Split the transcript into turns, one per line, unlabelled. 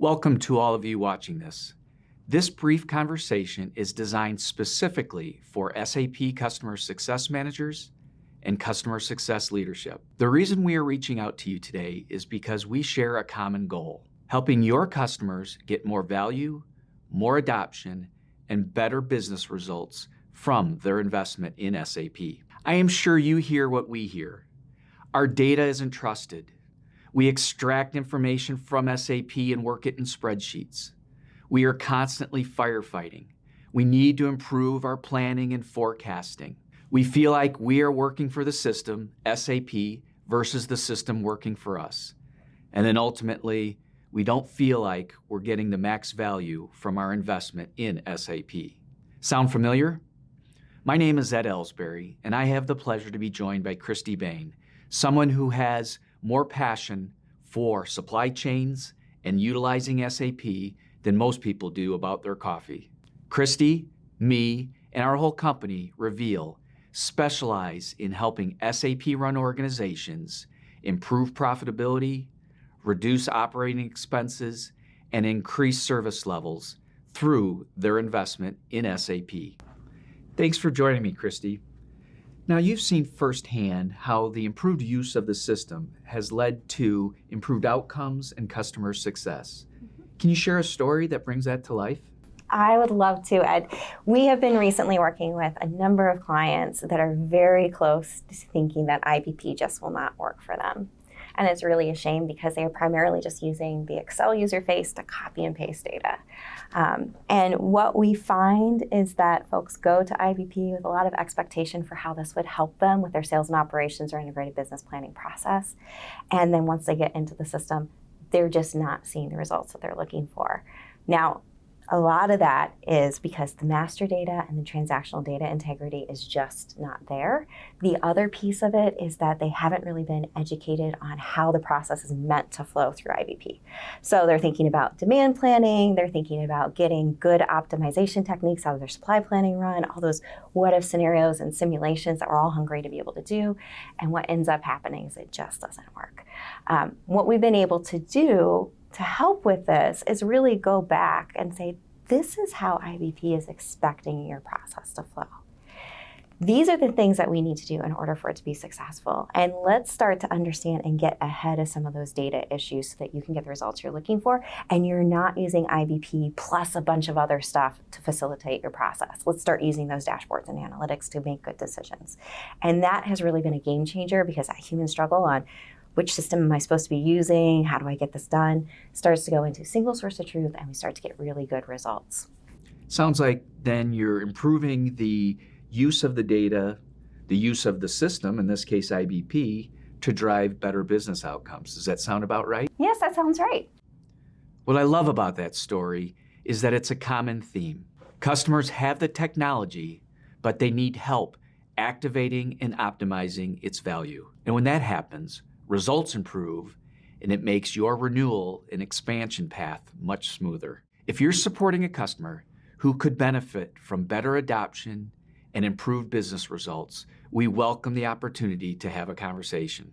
Welcome to all of you watching this. This brief conversation is designed specifically for SAP Customer Success Managers and Customer Success Leadership. The reason we are reaching out to you today is because we share a common goal, helping your customers get more value, more adoption, and better business results from their investment in SAP. I am sure you hear what we hear. Our data isn't trusted. We extract information from SAP and work it in spreadsheets. We are constantly firefighting. We need to improve our planning and forecasting. We feel like we are working for the system, SAP, versus the system working for us. And then ultimately, we don't feel like we're getting the max value from our investment in SAP. Sound familiar? My name is Elsbury, and I have the pleasure to be joined by Kristie Bane, someone who has more passion for supply chains and utilizing SAP than most people do about their coffee. Kristie, me, and our whole company, Reveal, specialize in helping SAP-run organizations improve profitability, reduce operating expenses, and increase service levels through their investment in SAP. Thanks for joining me, Kristie. Now, you've seen firsthand how the improved use of the system has led to improved outcomes and customer success. Can you share a story that brings that to life?
I would love to, Ed. We have been recently working with a number of clients that are very close to thinking that IBP just will not work for them. And it's really a shame because they are primarily just using the Excel user face to copy and paste data. And what we find is that folks go to IBP with a lot of expectation for how this would help them with their sales and operations or integrated business planning process. And then once they get into the system, they're just not seeing the results that they're looking for. Now, a lot of that is because the master data and the transactional data integrity is just not there. The other piece of it is that they haven't really been educated on how the process is meant to flow through IBP. So they're thinking about demand planning, they're thinking about getting good optimization techniques out of their supply planning run, all those what-if scenarios and simulations that we're all hungry to be able to do. And what ends up happening is it just doesn't work. What we've been able to do to help with this is really go back and say, this is how IBP is expecting your process to flow. These are the things that we need to do in order for it to be successful. And let's start to understand and get ahead of some of those data issues so that you can get the results you're looking for and you're not using IBP plus a bunch of other stuff to facilitate your process. Let's start using those dashboards and analytics to make good decisions. And that has really been a game changer because that human struggle on which system am I supposed to be using? How do I get this done? Starts to go into single source of truth and we start to get really good results.
Sounds like then you're improving the use of the data, the use of the system, in this case IBP, to drive better business outcomes. Does that sound about right?
Yes, that sounds right.
What I love about that story is that it's a common theme. Customers have the technology, but they need help activating and optimizing its value. And when that happens, results improve, and it makes your renewal and expansion path much smoother. If you're supporting a customer who could benefit from better adoption and improved business results, we welcome the opportunity to have a conversation.